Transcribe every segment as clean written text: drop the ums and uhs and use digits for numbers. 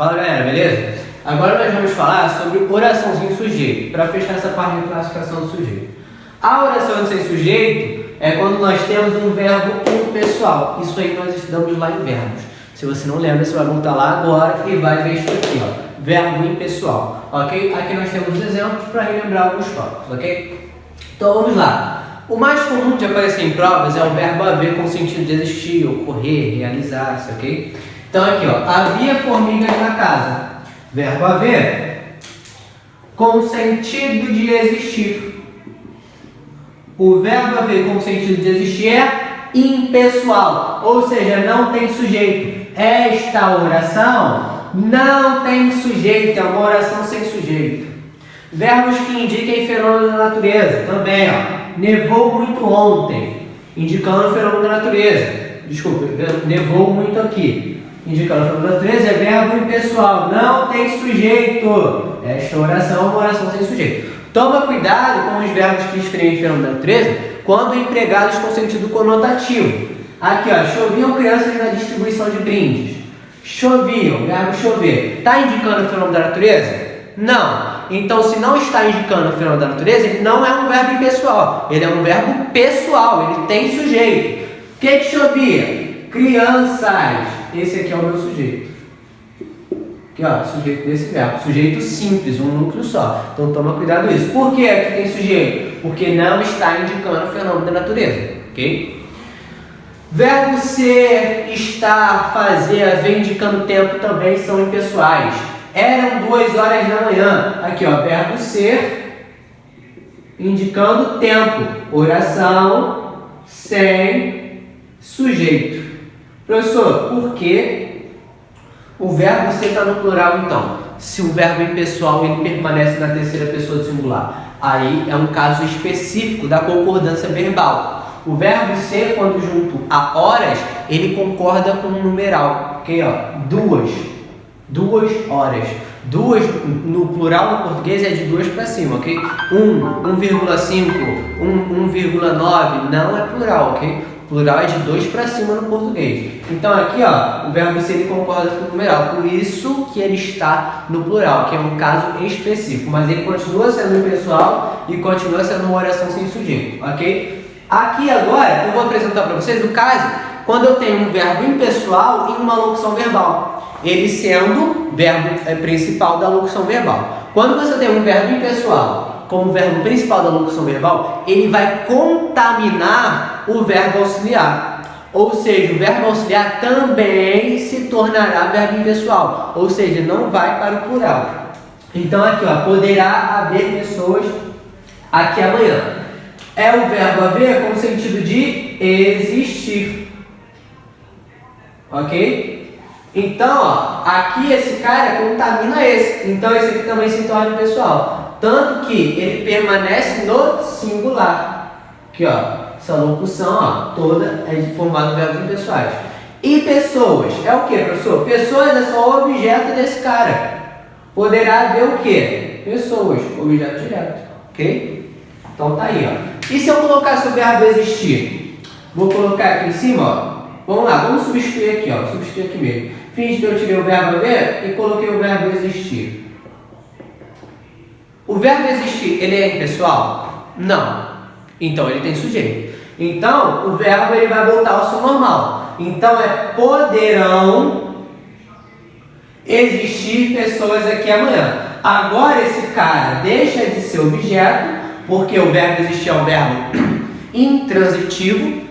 Fala galera, beleza? Agora nós vamos falar sobre oração sem sujeito, para fechar essa parte de classificação do sujeito. A oração sem sujeito é quando nós temos um verbo impessoal. Isso aí nós estudamos lá em verbos. Se você não lembra, você vai voltar lá agora e vai ver isso aqui, ó. Verbo impessoal, ok? Aqui nós temos os exemplos para relembrar alguns tópicos, ok? Então vamos lá. O mais comum de aparecer em provas é o verbo haver com sentido de existir, ocorrer, realizar-se, ok? Então aqui, ó, havia formigas na casa. Verbo haver com sentido de existir. O verbo haver com sentido de existir é impessoal, ou seja, não tem sujeito. Esta oração não tem sujeito, é uma oração sem sujeito. Verbos que indiquem fenômeno da natureza, também, ó. Nevou muito ontem, indicando o fenômeno da natureza. Desculpa, nevou muito aqui, indicando o fenômeno da natureza, é verbo impessoal, não tem sujeito. Esta oração é uma oração sem sujeito. Toma cuidado com os verbos que exprimem fenômeno da natureza quando empregados com sentido conotativo. Aqui, ó, choviam crianças na distribuição de brindes. Choviam, verbo chover. Está indicando o fenômeno da natureza? Não. Então, se não está indicando o fenômeno da natureza, ele não é um verbo impessoal. Ele é um verbo pessoal, ele tem sujeito. O que chovia? Crianças. Esse aqui é o meu sujeito. Aqui, ó, sujeito desse verbo. Sujeito simples, um núcleo só. Então, toma cuidado com isso. Por que aqui tem sujeito? Porque não está indicando o fenômeno da natureza, ok? Verbo ser, estar, fazer, haver indicando tempo também são impessoais. Eram 2 horas da manhã. Aqui, ó, verbo ser, indicando tempo. Oração sem sujeito. Professor, por que o verbo ser está no plural, então? Se o verbo impessoal ele permanece na terceira pessoa do singular. Aí é um caso específico da concordância verbal. O verbo ser, quando junto a horas, ele concorda com o numeral. Ok, ó, 2 horas. 2 no plural no português é de 2 para cima, ok? 1,5, 1,9 não é plural, ok? Plural é de 2 para cima no português. Então aqui, ó, o verbo ser ele concorda com o numeral, por isso que ele está no plural, que é um caso específico, mas ele continua sendo impessoal e continua sendo uma oração sem sujeito, ok? Aqui agora eu vou apresentar para vocês o caso quando eu tenho um verbo impessoal e uma locução verbal, ele sendo verbo principal da locução verbal. Quando você tem um verbo impessoal como verbo principal da locução verbal, ele vai contaminar o verbo auxiliar. Ou seja, o verbo auxiliar também se tornará verbo impessoal, ou seja, não vai para o plural. Então aqui, ó, poderá haver pessoas aqui amanhã. É o verbo haver com o sentido de existir. Ok? Então, ó, aqui esse cara contamina esse. Então, esse aqui também se torna impessoal. Tanto que ele permanece no singular. Aqui, ó, essa locução, ó, toda é formada de verbos impessoais. E pessoas, é o que, professor? Pessoas é só o objeto desse cara. Poderá haver o que? Pessoas, objeto direto. Ok? Então tá aí, ó. E se eu colocasse o verbo existir? Vou colocar aqui em cima, ó. Vamos lá, vamos substituir aqui, ó. Substituir aqui mesmo. Finge que eu tirei o verbo haver e coloquei o verbo existir. O verbo existir, ele é impessoal? Não. Então ele tem sujeito. Então o verbo ele vai voltar ao seu normal. Então é poderão existir pessoas aqui amanhã. Agora esse cara deixa de ser objeto, porque o verbo existir é um verbo intransitivo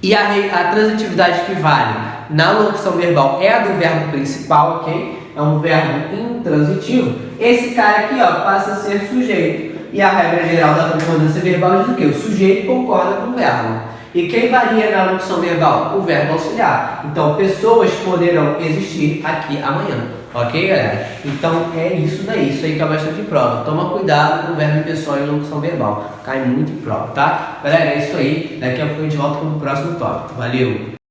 e a transitividade que vale na locução verbal é a do verbo principal, ok? É um verbo intransitivo. Esse cara aqui, ó, passa a ser sujeito. E a regra geral da concordância verbal diz o quê? O sujeito concorda com o verbo. E quem varia na locução verbal? O verbo auxiliar. Então, pessoas poderão existir aqui amanhã. Ok, galera? Então, é isso daí. Isso aí que é bastante prova. Toma cuidado com o verbo impessoal e locução verbal. Cai muito em prova, tá? Galera, é isso aí. Daqui a pouco a gente volta com o próximo tópico. Valeu!